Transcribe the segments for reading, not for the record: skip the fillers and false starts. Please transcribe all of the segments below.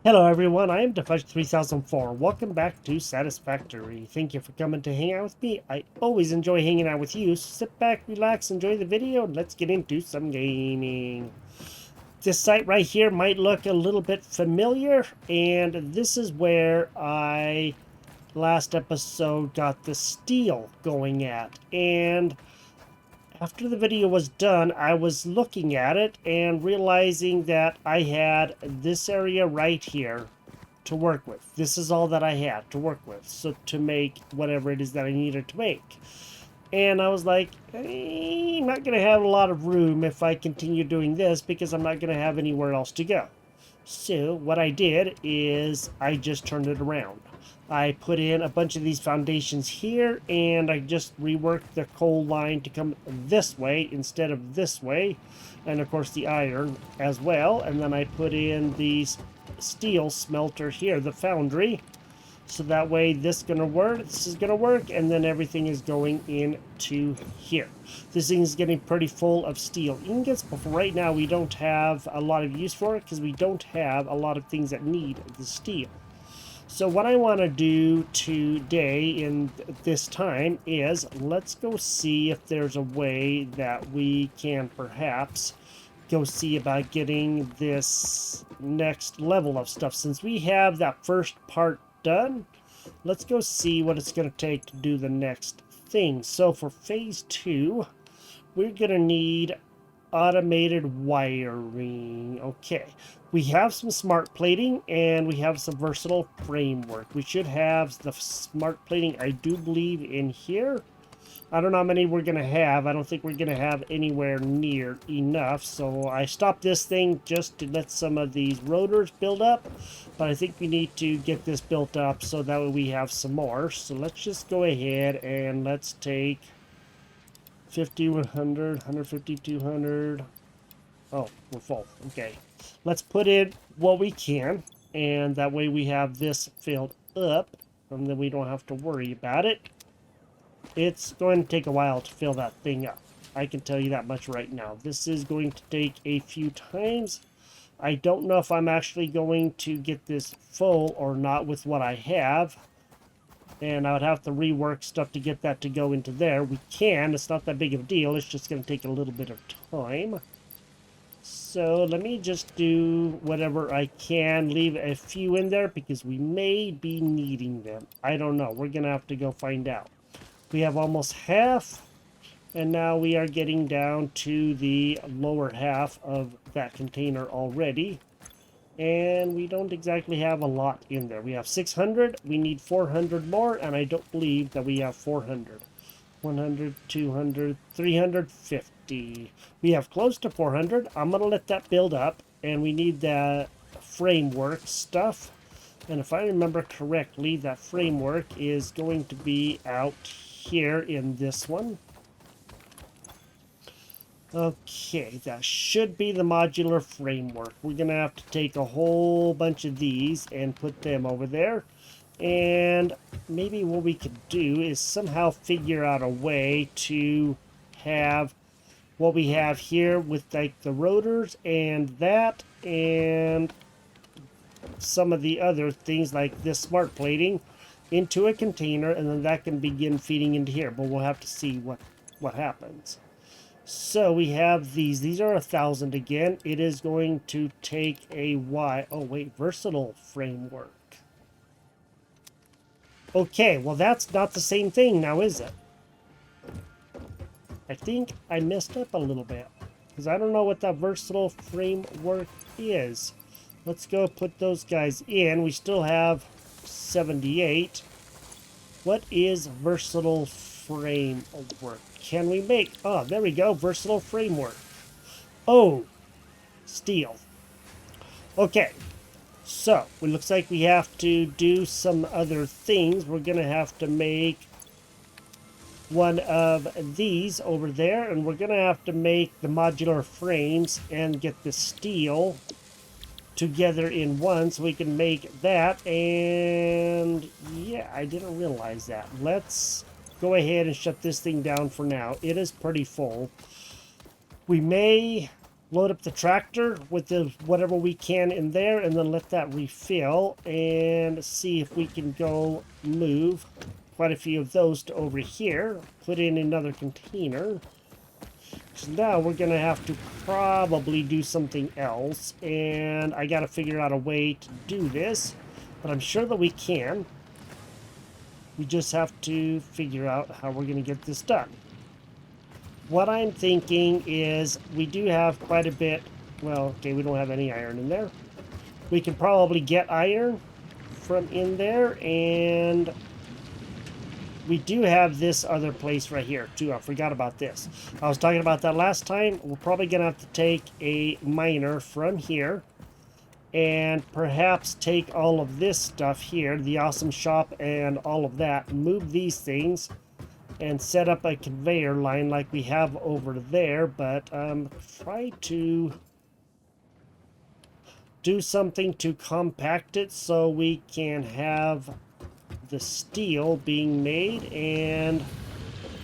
Hello everyone, I am Defudge3004. Welcome back to Satisfactory. Thank you for coming to hang out with me. I always enjoy hanging out with you, so sit back, relax, enjoy the video, and let's get into some gaming. This site right here might look a little bit familiar, and this is where I last episode got the steel going at. And after the video was done, I was looking at it and realizing that I had this area right here to work with. This is all that I had to work with, so to make whatever it is that I needed to make. And I was like, I'm not going to have a lot of room if I continue doing this because I'm not going to have anywhere else to go. So what I did is I just turned it around. I put in a bunch of these foundations here, and I just reworked the coal line to come this way instead of this way, and of course the iron as well. And then I put in these steel smelter here, the foundry, so that way this is gonna work, and then everything is going into here. This thing is getting pretty full of steel ingots, but for right now we don't have a lot of use for it because we don't have a lot of things that need the steel. So what I want to do today in this time is let's go see if there's a way that we can perhaps go see about getting this next level of stuff. Since we have that first part done, let's go see what it's going to take to do the next thing. So for phase 2, we're going to need automated wiring. Okay, we have some smart plating and we have some versatile framework. We should have the smart plating, I do believe, in here. I don't know how many we're going to have. I don't think we're going to have anywhere near enough. So I stopped this thing just to let some of these rotors build up. But I think we need to get this built up so that way we have some more. So let's just go ahead and let's take 50, 100, 150, 200. Oh, we're full. Okay. Let's put in what we can. And that way we have this filled up. And then we don't have to worry about it. It's going to take a while to fill that thing up. I can tell you that much right now. This is going to take a few times. I don't know if I'm actually going to get this full or not with what I have. And I would have to rework stuff to get that to go into there. We can. It's not that big of a deal. It's just going to take a little bit of time. So let me just do whatever I can. Leave a few in there because we may be needing them. I don't know. We're going to have to go find out. We have almost half, and now we are getting down to the lower half of that container already. And we don't exactly have a lot in there. We have 600, we need 400 more, and I don't believe that we have 400. 100, 200, 350. We have close to 400. I'm going to let that build up, and we need the framework stuff. And if I remember correctly, that framework is going to be out here in this one. Okay, that should be the modular framework. We're going to have to take a whole bunch of these and put them over there. And maybe what we could do is somehow figure out a way to have what we have here with like the rotors and that and some of the other things like this smart plating into a container, and then that can begin feeding into here. But we'll have to see what happens. So we have these. These are 1,000 again. It is going to take a while. Oh wait, versatile framework. Okay, well that's not the same thing now, is it? I think I messed up a little bit because I don't know what that versatile framework is. Let's go put those guys in. We still have 78. What is versatile framework? Can we make... Oh, there we go. Versatile framework. Oh, steel. Okay. So, it looks like we have to do some other things. We're going to have to make one of these over there. And we're going to have to make the modular frames and get the steel together in one so we can make that. And yeah, I didn't realize that. Let's go ahead and shut this thing down for now. It is pretty full. We may load up the tractor with the whatever we can in there, and then let that refill and see if we can go move quite a few of those to over here, put in another container. So now we're gonna have to probably do something else, and I gotta figure out a way to do this, but I'm sure that we can. We just have to figure out how we're gonna get this done. What I'm thinking is we do have quite a bit. Well, okay, we don't have any iron in there. We can probably get iron from in there, and we do have this other place right here too. I forgot about this. I was talking about that last time. We're probably gonna have to take a miner from here and perhaps take all of this stuff here, the awesome shop and all of that, move these things and set up a conveyor line like we have over there, but try to do something to compact it so we can have the steel being made. And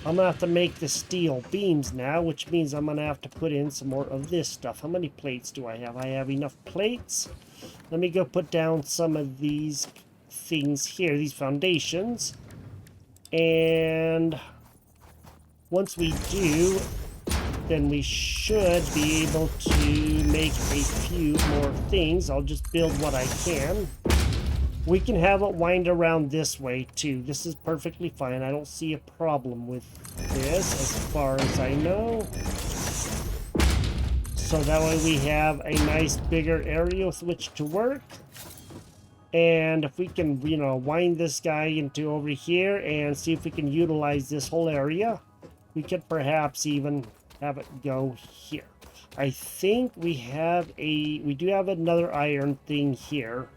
I'm gonna have to make the steel beams now, which means I'm gonna have to put in some more of this stuff. How many plates do I have? I have enough plates. Let me go put down some of these things here, these foundations. And once we do, then we should be able to make a few more things. I'll just build what I can. We can have it wind around this way too. This is perfectly fine. I don't see a problem with this as far as I know. So that way we have a nice bigger area with which to work. And if we can, you know, wind this guy into over here and see if we can utilize this whole area, we could perhaps even have it go here. I think we do have another iron thing here.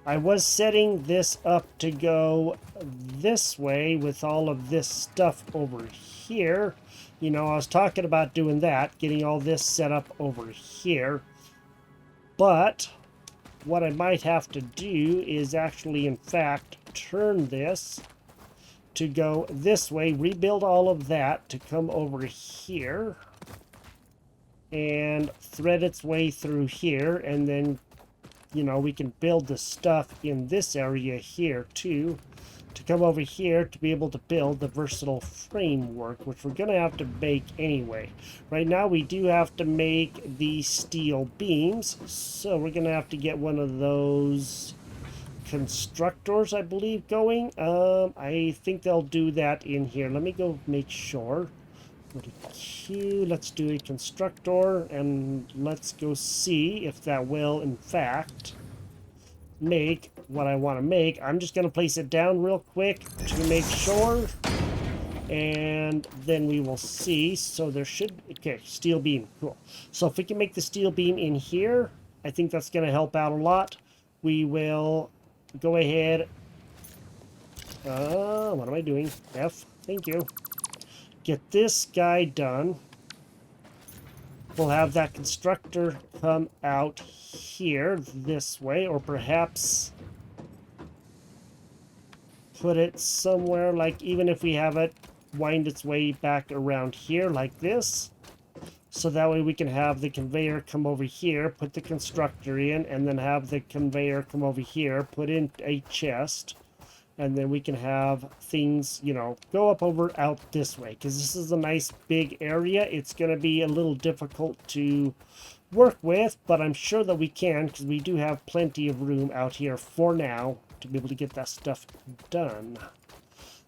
I was setting this up to go this way with all of this stuff over here. You know, I was talking about doing that, getting all this set up over here. But what I might have to do is actually, in fact, turn this to go this way, rebuild all of that to come over here and thread its way through here, and then, you know, we can build the stuff in this area here too to come over here to be able to build the versatile framework, which we're gonna have to make anyway. Right now we do have to make the steel beams, so we're gonna have to get one of those constructors, I believe, going. I think they'll do that in here. Let me go make sure. Go to Q, let's do a constructor, and let's go see if that will, in fact, make what I want to make. I'm just going to place it down real quick to make sure, and then we will see. So there should, okay, steel beam, cool. So if we can make the steel beam in here, I think that's going to help out a lot. We will go ahead. What am I doing? F, thank you. Get this guy done. We'll have that constructor come out here this way, or perhaps put it somewhere, like even if we have it wind its way back around here like this, so that way we can have the conveyor come over here, put the constructor in, and then have the conveyor come over here, put in a chest, and then we can have things, you know, go up over out this way, because this is a nice big area. It's going to be a little difficult to work with, but I'm sure that we can, because we do have plenty of room out here for now to be able to get that stuff done.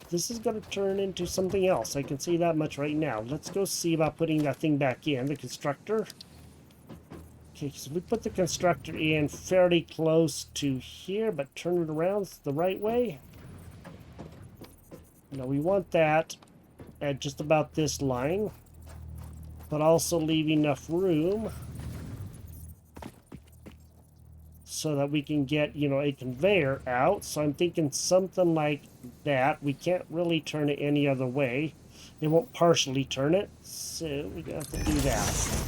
This is going to turn into something else. I can see that much right now. Let's go see about putting that thing back in, the constructor. Okay, so we put the constructor in fairly close to here, but turn it around the right way. Now we want that at just about this line, but also leave enough room so that we can get, you know, a conveyor out. So I'm thinking something like that. We can't really turn it any other way. It won't partially turn it, so we have to do that.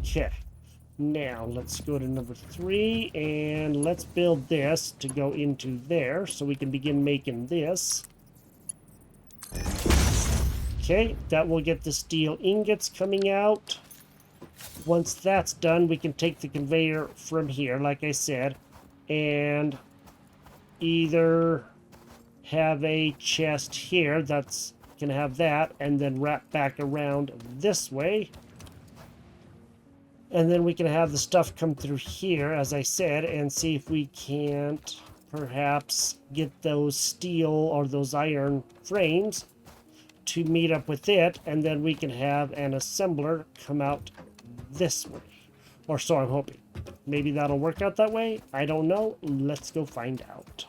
Okay. Now let's go to number 3 and let's build this to go into there so we can begin making this. Okay, that will get the steel ingots coming out. Once that's done, we can take the conveyor from here, like I said, and either have a chest here that's gonna have that, and then wrap back around this way. And then we can have the stuff come through here, as I said, and see if we can't perhaps get those steel or those iron frames to meet up with it, and then we can have an assembler come out this way. Or so I'm hoping. Maybe that'll work out that way. I don't know. Let's go find out.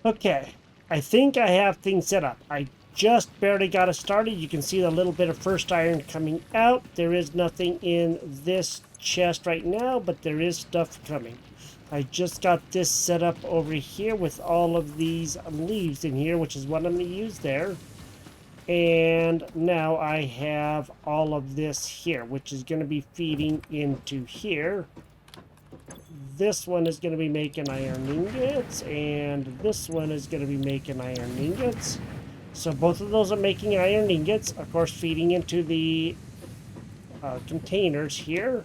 Okay, I think I have things set up. I just barely got it started. You can see the little bit of first iron coming out. There is nothing in this chest right now, but there is stuff coming. I just got this set up over here with all of these leaves in here, which is what I'm going to use there. And now I have all of this here, which is going to be feeding into here. This one is going to be making iron ingots, and this one is going to be making iron ingots. So both of those are making iron ingots, of course feeding into the containers here.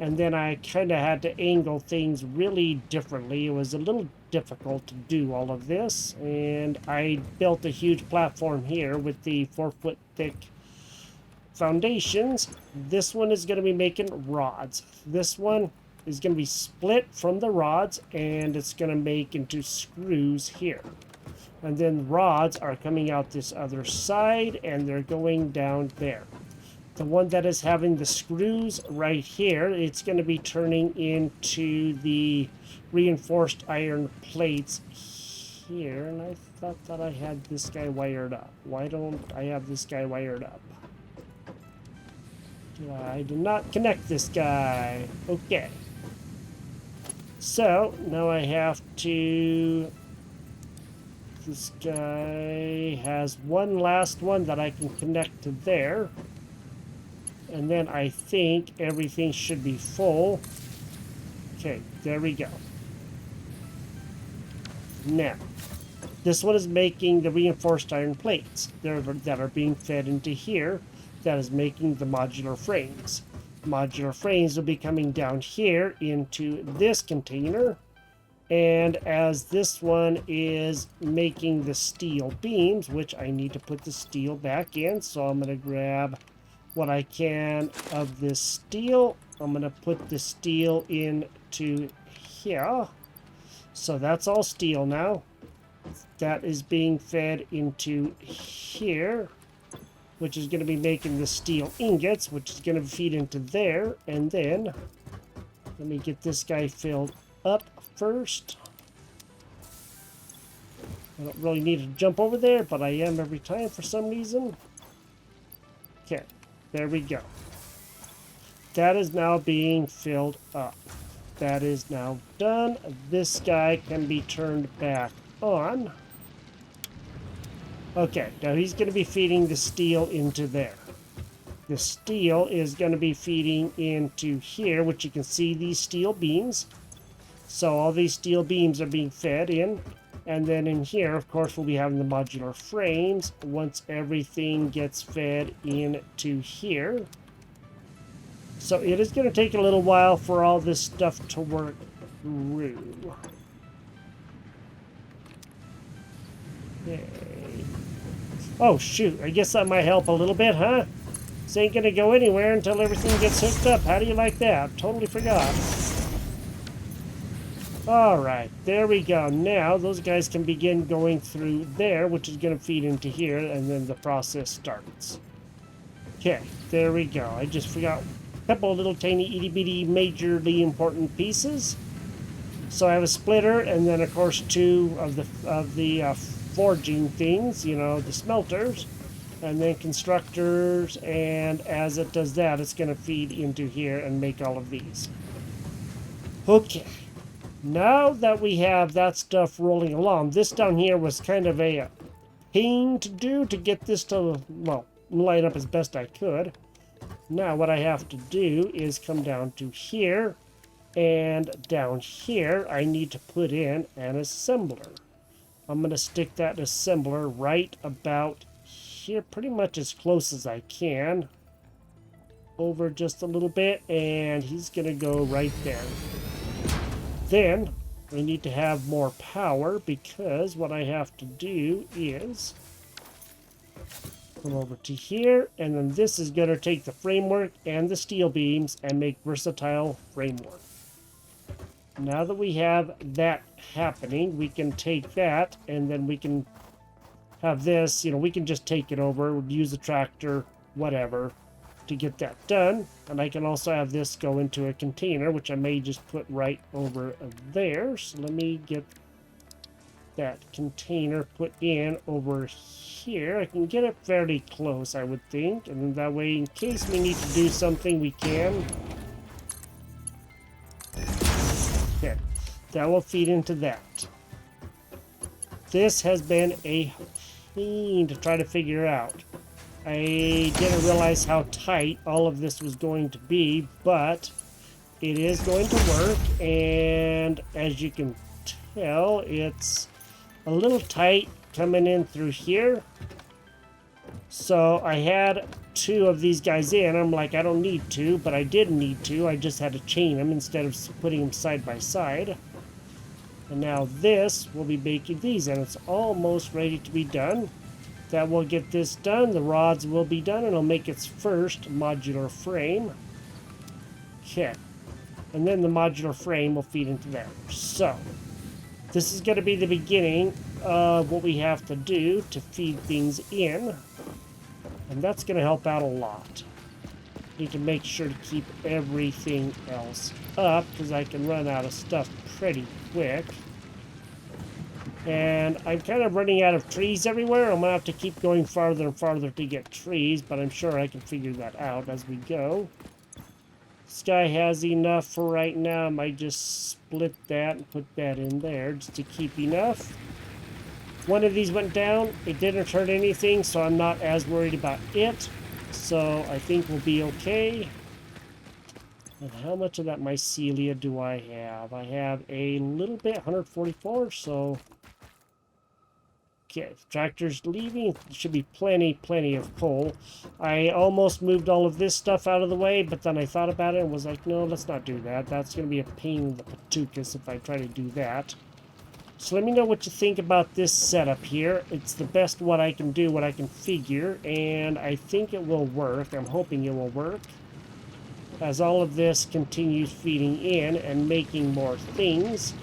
And then I kind of had to angle things really differently. It was a little difficult to do all of this, and I built a huge platform here with the 4-foot thick foundations. This one is going to be making rods. This one is going to be split from the rods, and it's going to make into screws here. And then rods are coming out this other side, and they're going down there. The one that is having the screws right here, it's going to be turning into the reinforced iron plates here. And I thought that I had this guy wired up. Why don't I have this guy wired up? I did not connect this guy. Okay. So, now I have to... This guy has one last one that I can connect to there. And then I think everything should be full. Okay, there we go. Now, this one is making the reinforced iron plates that are being fed into here. That is making the modular frames. Modular frames will be coming down here into this container. And as this one is making the steel beams, which I need to put the steel back in, so I'm going to grab what I can of this steel. I'm going to put the steel into here. So that's all steel now. That is being fed into here, which is going to be making the steel ingots, which is going to feed into there. And then, let me get this guy filled up first. I don't really need to jump over there, but I am every time for some reason. Okay, there we go. That is now being filled up. That is now done. This guy can be turned back on. Okay, now he's going to be feeding the steel into there. The steel is going to be feeding into here, which you can see these steel beams. So all these steel beams are being fed in. And then in here, of course, we'll be having the modular frames once everything gets fed into here. So it is going to take a little while for all this stuff to work through. Okay. Oh, shoot. I guess that might help a little bit, huh? This ain't going to go anywhere until everything gets hooked up. How do you like that? Totally forgot. Alright, there we go. Now, those guys can begin going through there, which is going to feed into here, and then the process starts. Okay, there we go. I just forgot a couple of little tiny itty-bitty majorly important pieces. So I have a splitter, and then, of course, two of the forging things, you know, the smelters, and then constructors, and as it does that, it's going to feed into here and make all of these. Okay. Now that we have that stuff rolling along, this down here was kind of a pain to do to get this to, well, line up as best I could. Now what I have to do is come down to here, and down here I need to put in an assembler. I'm going to stick that assembler right about here, pretty much as close as I can. Over just a little bit, and he's going to go right there. Then we need to have more power, because what I have to do is come over to here, and then this is going to take the framework and the steel beams and make versatile framework. Now that we have that happening, we can take that, and then we can have this, we can just take it over, use a tractor, whatever, to get that done. And I can also have this go into a container, which I may just put right over there. So let me get that container put in over here. I can get it fairly close, I would think, and that way, in case we need to do something, we can. Okay, that will feed into that. This has been a pain to try to figure out. I didn't realize how tight all of this was going to be, but it is going to work, and as you can tell, it's a little tight coming in through here. So I had 2 of these guys in. I'm like, I don't need to, but I did need to. I just had to chain them instead of putting them side by side. And now this will be making these, and it's almost ready to be done. That will get this done. The rods will be done, and it'll make its first modular frame. Okay. And then the modular frame will feed into there. So, this is going to be the beginning of what we have to do to feed things in. And that's going to help out a lot. Need to make sure to keep everything else up, because I can run out of stuff pretty quick. And I'm kind of running out of trees everywhere. I'm going to have to keep going farther and farther to get trees, but I'm sure I can figure that out as we go. This guy has enough for right now. I might just split that and put that in there just to keep enough. One of these went down. It didn't hurt anything, so I'm not as worried about it. So I think we'll be okay. And how much of that mycelia do I have? I have a little bit, 144, so... Okay, the tractor's leaving. There should be plenty of coal. I almost moved all of this stuff out of the way, but then I thought about it and was like, no, let's not do that. That's going to be a pain in the patookus if I try to do that. So let me know what you think about this setup here. It's the best what I can do, what I can figure, and I think it will work. I'm hoping it will work. As all of this continues feeding in and making more things.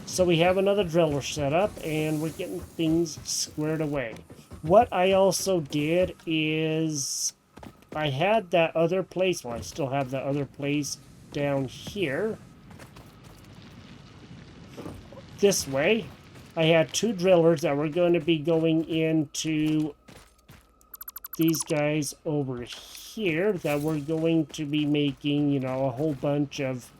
So we have another driller set up, and we're getting things squared away. What I also did is I had that other place, well, I still have that other place down here. This way. I had 2 drillers that were going to be going into these guys over here that were going to be making, a whole bunch of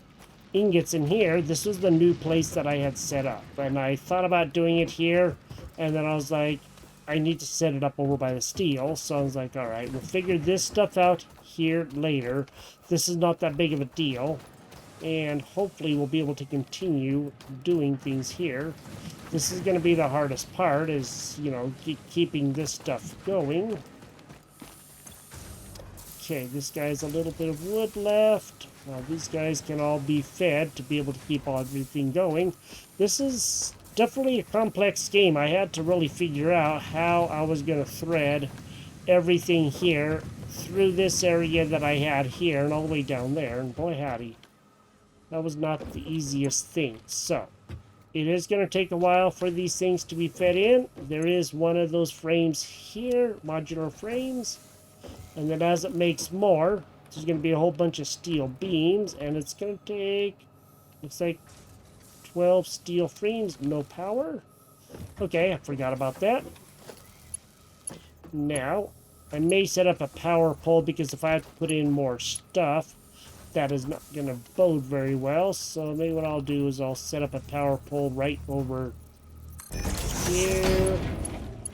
ingots in here. This was the new place that I had set up, and I thought about doing it here, and then I was like, I need to set it up over by the steel. So I was like, all right, we'll figure this stuff out here later. This is not that big of a deal, and hopefully we'll be able to continue doing things here. This is going to be the hardest part, is keeping this stuff going. Okay, this guy's a little bit of wood left. Now these guys can all be fed to be able to keep everything going. This is definitely a complex game. I had to really figure out how I was going to thread everything here through this area that I had here and all the way down there. And boy howdy, that was not the easiest thing. So, it is going to take a while for these things to be fed in. There is one of those frames here, modular frames. And then as it makes more, there's going to be a whole bunch of steel beams, and it's going to take, looks like 12 steel frames, no power. Okay, I forgot about that. Now, I may set up a power pole, because if I have to put in more stuff, that is not going to bode very well. So maybe what I'll do is I'll set up a power pole right over here.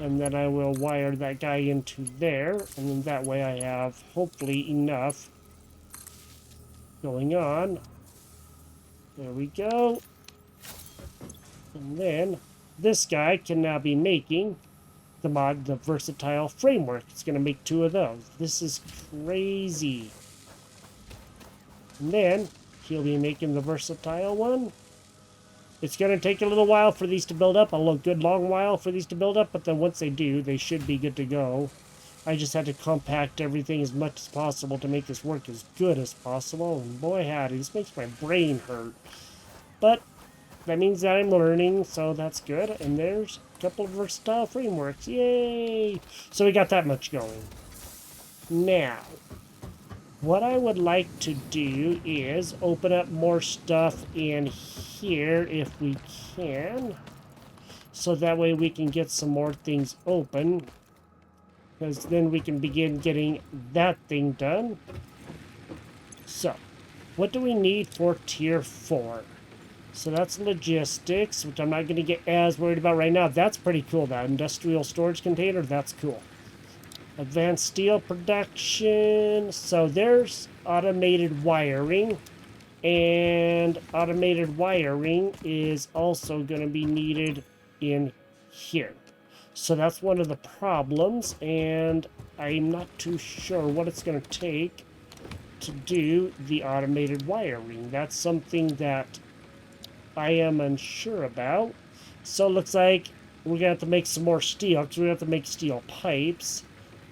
And then I will wire that guy into there. And then that way I have hopefully enough going on. There we go. And then this guy can now be making the versatile framework. It's going to make 2 of those. This is crazy. And then he'll be making the versatile one. It's going to take a little while for these to build up, a good long while for these to build up, but then once they do, they should be good to go. I just had to compact everything as much as possible to make this work as good as possible, and boy howdy, this makes my brain hurt. But that means that I'm learning, so that's good. And there's a couple of versatile frameworks. Yay! So we got that much going. Now, what I would like to do is open up more stuff in here if we can. So that way we can get some more things open. Because then we can begin getting that thing done. So, what do we need for tier 4? So that's logistics, which I'm not going to get as worried about right now. That's pretty cool, that industrial storage container. That's cool. Advanced steel production. So there's automated wiring. And automated wiring is also going to be needed in here. So that's one of the problems. And I'm not too sure what it's going to take to do the automated wiring. That's something that I am unsure about. So it looks like we're gonna have to make some more steel, because we have to make steel pipes,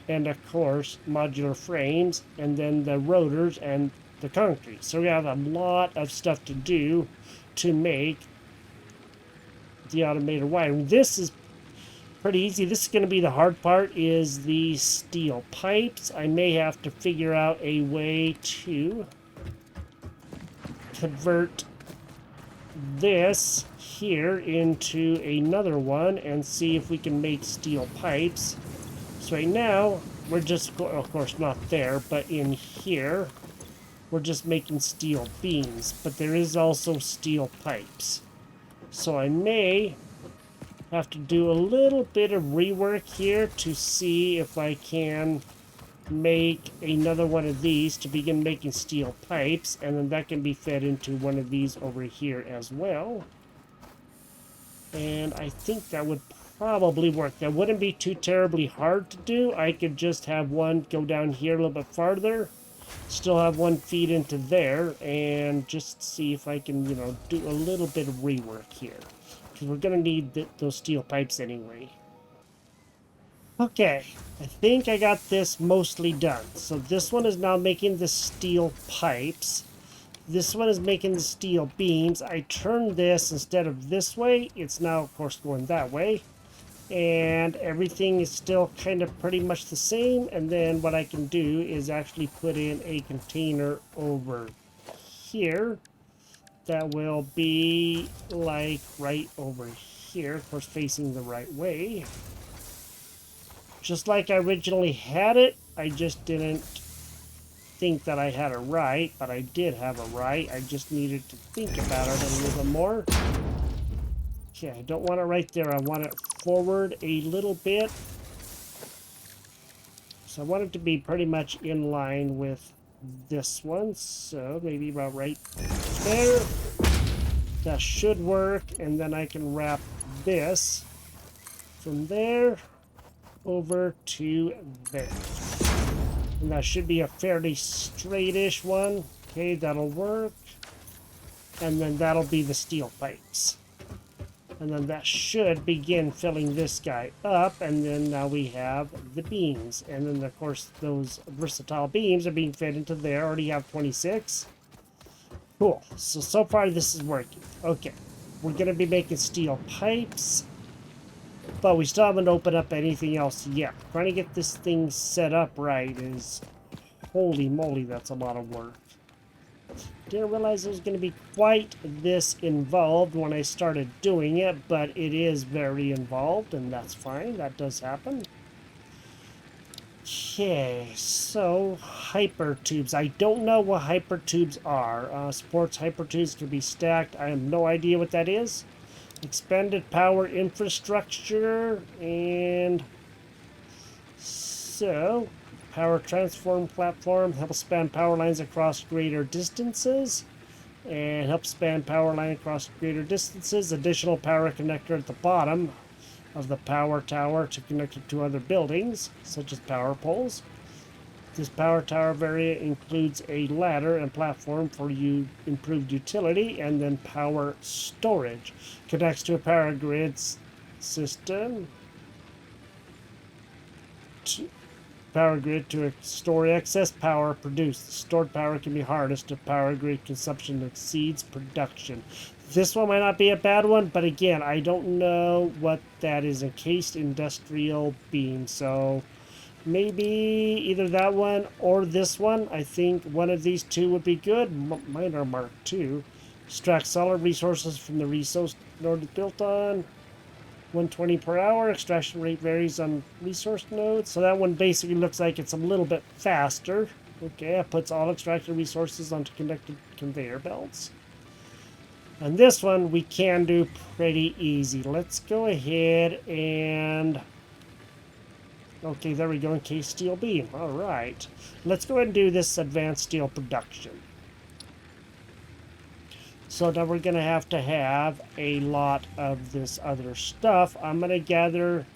and of course modular frames, and then the rotors and the concrete. So we have a lot of stuff to do to make the automated wiring. This is pretty easy. This is going to be the hard part, is the steel pipes. I may have to figure out a way to convert this here into another one and see if we can make steel pipes. So right now we're just, of course not there, but in here we're just making steel beams, but there is also steel pipes. So I may have to do a little bit of rework here to see if I can make another one of these to begin making steel pipes, and then that can be fed into one of these over here as well. And I think that would probably work. That wouldn't be too terribly hard to do. I could just have one go down here a little bit farther, still have one feed into there, and just see if I can, you know, do a little bit of rework here, because we're going to need those steel pipes anyway. Okay, I think I got this mostly done. So this one is now making the steel pipes. This one is making the steel beams. I turned this instead of this way. It's now, of course, going that way. And everything is still kind of pretty much the same. And then what I can do is actually put in a container over here that will be like right over here, of course, facing the right way. Just like I originally had it, I just didn't think that I had it right, but I did have it right. I just needed to think about it a little bit more. Okay, I don't want it right there. I want it forward a little bit. So I want it to be pretty much in line with this one. So maybe about right there. That should work. And then I can wrap this from there over to there. And that should be a fairly straightish one. Okay, that'll work. And then that'll be the steel pipes. And then that should begin filling this guy up. And then now we have the beams. And then, of course, those versatile beams are being fed into there. I already have 26. Cool. So far this is working. Okay. We're going to be making steel pipes. But we still haven't opened up anything else yet. Trying to get this thing set up right is... Holy moly, that's a lot of work. Didn't realize it was going to be quite this involved when I started doing it, but it is very involved, and that's fine. That does happen. Okay, so hyper tubes. I don't know what hyper tubes are. Sports hyper tubes can be stacked. I have no idea what that is. Expanded power infrastructure, and so power transform platform helps span power lines across greater distances. And help span power line across greater distances. Additional power connector at the bottom of the power tower to connect it to other buildings, such as power poles. This power tower variant includes a ladder and platform for improved utility, and then power storage. Connects to a power grid system. Power grid to store excess power produced. The stored power can be harnessed if power grid consumption exceeds production. This one might not be a bad one, but again, I don't know what that is. Encased industrial beam, so maybe either that one or this one. I think one of these two would be good. Mine are Mark II. Extract solid resources from the resource node it's built on. 120 per hour. Extraction rate varies on resource nodes. So that one basically looks like it's a little bit faster. Okay, it puts all extracted resources onto connected conveyor belts. And this one we can do pretty easy. Let's go ahead and... Okay, there we go, encased steel beam. All right. Let's go ahead and do this advanced steel production. So now we're going to have a lot of this other stuff. I'm going to gather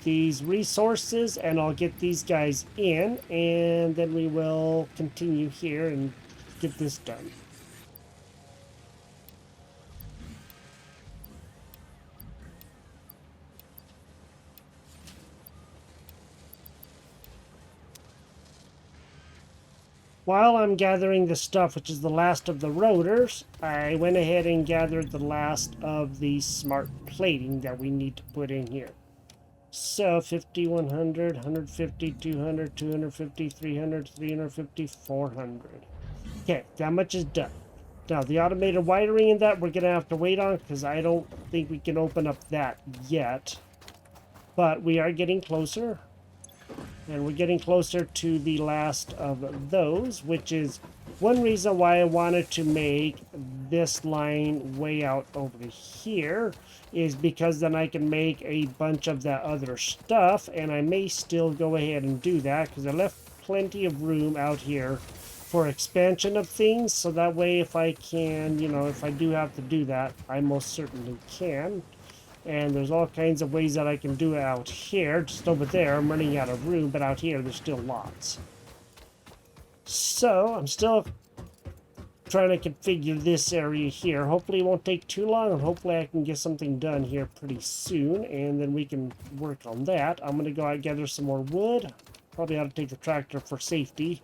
these resources and I'll get these guys in, and then we will continue here and get this done. While I'm gathering the stuff, which is the last of the rotors, I went ahead and gathered the last of the smart plating that we need to put in here. So 50, 100, 150, 200, 250, 300, 350, 400. Okay, that much is done. Now, the automated wiring in that we're going to have to wait on because I don't think we can open up that yet. But we are getting closer. And we're getting closer to the last of those, which is one reason why I wanted to make this line way out over here, is because then I can make a bunch of that other stuff, and I may still go ahead and do that because I left plenty of room out here for expansion of things, so that way if I can, you know, if I do have to do that, I most certainly can. And there's all kinds of ways that I can do it out here. Just over there, I'm running out of room, but out here, there's still lots. So, I'm still trying to configure this area here. Hopefully it won't take too long, and hopefully I can get something done here pretty soon, and then we can work on that. I'm going to go out and gather some more wood. Probably ought to take the tractor for safety,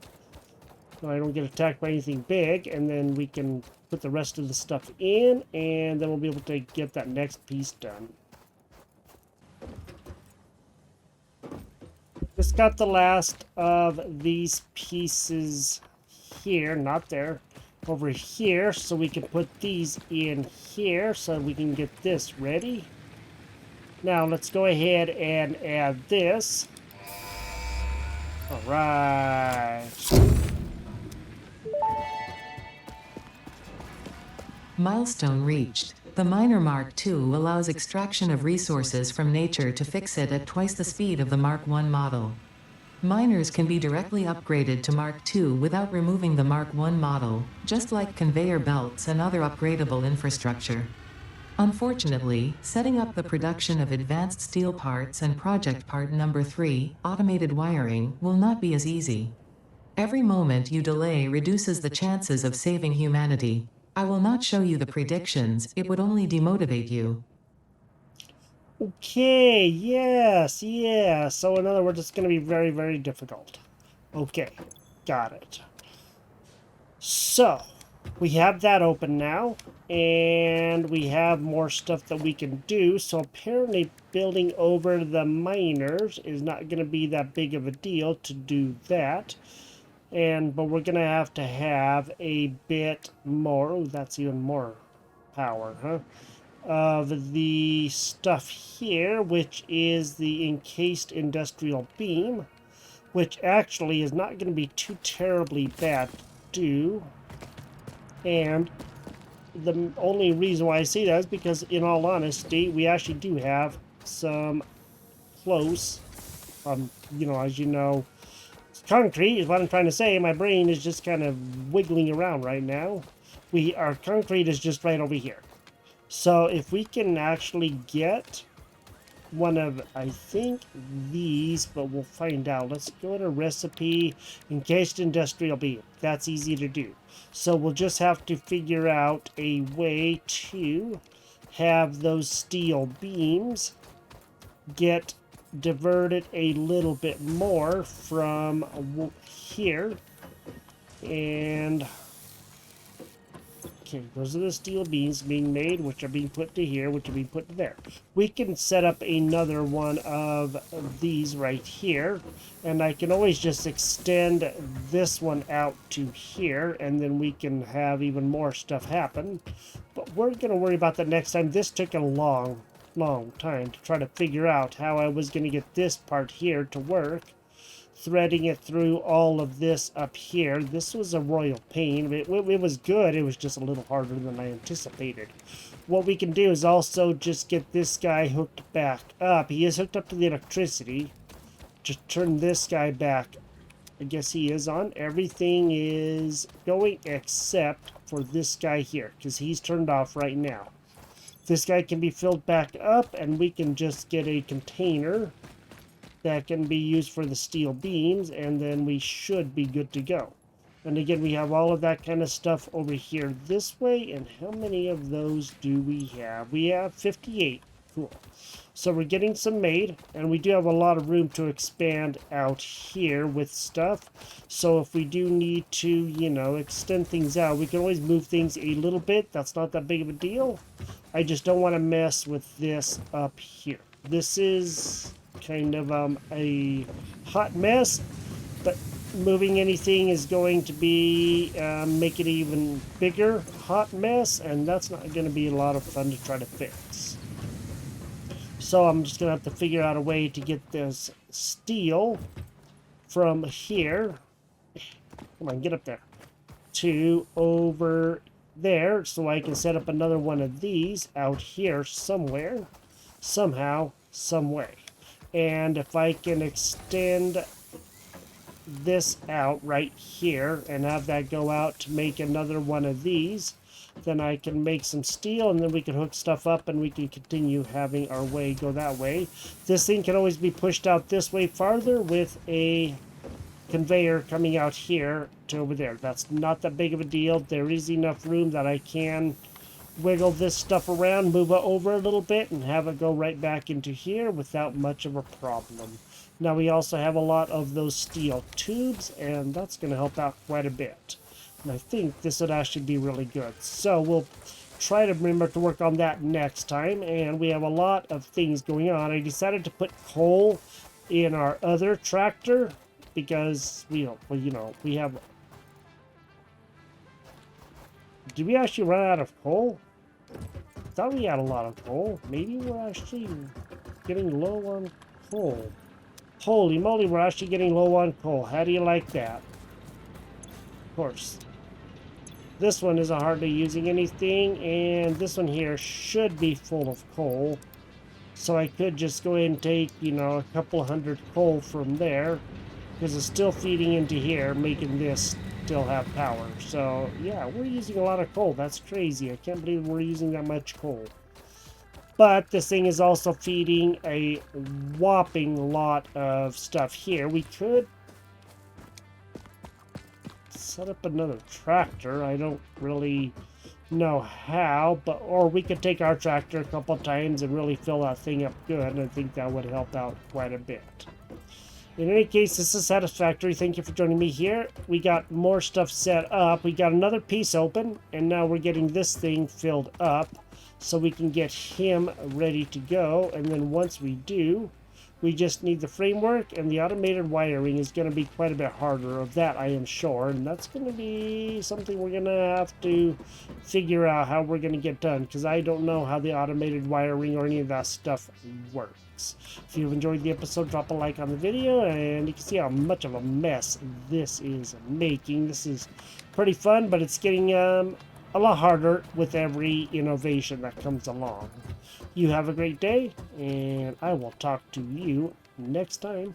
so I don't get attacked by anything big, and then we can put the rest of the stuff in, and then we'll be able to get that next piece done. Just got the last of these pieces here, not there, over here, so we can put these in here so we can get this ready. Now let's go ahead and add this. All right. Milestone reached. The Miner Mark II allows extraction of resources from nature to fix it at twice the speed of the Mark I model. Miners can be directly upgraded to Mark II without removing the Mark I model, just like conveyor belts and other upgradable infrastructure. Unfortunately, setting up the production of advanced steel parts and project part number 3, automated wiring, will not be as easy. Every moment you delay reduces the chances of saving humanity. I will not show you the predictions, it would only demotivate you. Okay, yes, yeah. So in other words, it's going to be very, very difficult. Okay, got it. So, we have that open now, and we have more stuff that we can do. So apparently building over the miners is not going to be that big of a deal to do that. But we're going to have a bit more. Oh, that's even more power, huh? Of the stuff here, which is the encased industrial beam, which actually is not going to be too terribly bad to do. And the only reason why I say that is because, in all honesty, we actually do have some close, as you know, concrete is what I'm trying to say. My brain is just kind of wiggling around right now. Our concrete is just right over here. So if we can actually get one of, I think, these, but we'll find out. Let's go to recipe, encased industrial beam. That's easy to do. So we'll just have to figure out a way to have those steel beams get diverted a little bit more from here. And okay, those are the steel beams being made, which are being put to here, which are being put to there. We can set up another one of these right here, and I can always just extend this one out to here, and then we can have even more stuff happen. But we're going to worry about that next time. This took a long time to try to figure out how I was going to get this part here to work. Threading it through all of this up here. This was a royal pain. It was good. It was just a little harder than I anticipated. What we can do is also just get this guy hooked back up. He is hooked up to the electricity. Just turn this guy back. I guess he is on. Everything is going except for this guy here, because he's turned off right now. This guy can be filled back up, and we can just get a container that can be used for the steel beams, and then we should be good to go. And again, we have all of that kind of stuff over here this way. And how many of those do we have? We have 58. Cool. So we're getting some made, and we do have a lot of room to expand out here with stuff. So if we do need to, extend things out, we can always move things a little bit. That's not that big of a deal. I just don't want to mess with this up here. This is kind of a hot mess, but moving anything is going to be make it even bigger hot mess, and that's not going to be a lot of fun to try to fix. So I'm just going to have to figure out a way to get this steel from here, come on, get up there, to over there, so I can set up another one of these out here somewhere, somehow, some way. And if I can extend this out right here and have that go out to make another one of these, then I can make some steel, and then we can hook stuff up and we can continue having our way go that way. This thing can always be pushed out this way farther with a conveyor coming out here to over there. That's not that big of a deal. There is enough room that I can wiggle this stuff around, move it over a little bit, and have it go right back into here without much of a problem. Now we also have a lot of those steel tubes, and that's going to help out quite a bit. And I think this would actually be really good. So we'll try to remember to work on that next time, and we have a lot of things going on. I decided to put coal in our other tractor because we have... Did we actually run out of coal? I thought we had a lot of coal. Maybe we're actually getting low on coal. Holy moly, we're actually getting low on coal. How do you like that? Of course. This one isn't hardly using anything, and this one here should be full of coal. So I could just go ahead and take, a couple hundred coal from there, because it's still feeding into here, making this still have power. So yeah, we're using a lot of coal. That's crazy. I can't believe we're using that much coal. But this thing is also feeding a whopping lot of stuff here. We could set up another tractor. I don't really know how, or we could take our tractor a couple times and really fill that thing up good, and I think that would help out quite a bit. In any case, this is Satisfactory. Thank you for joining me here. We got more stuff set up. We got another piece open, and now we're getting this thing filled up so we can get him ready to go. And then once we do, we just need the framework, and the automated wiring is going to be quite a bit harder. Of that, I am sure, and that's going to be something we're going to have to figure out how we're going to get done, because I don't know how the automated wiring or any of that stuff works. If you've enjoyed the episode, drop a like on the video, and you can see how much of a mess this is making. This is pretty fun, but it's getting a lot harder with every innovation that comes along. You have a great day, and I will talk to you next time.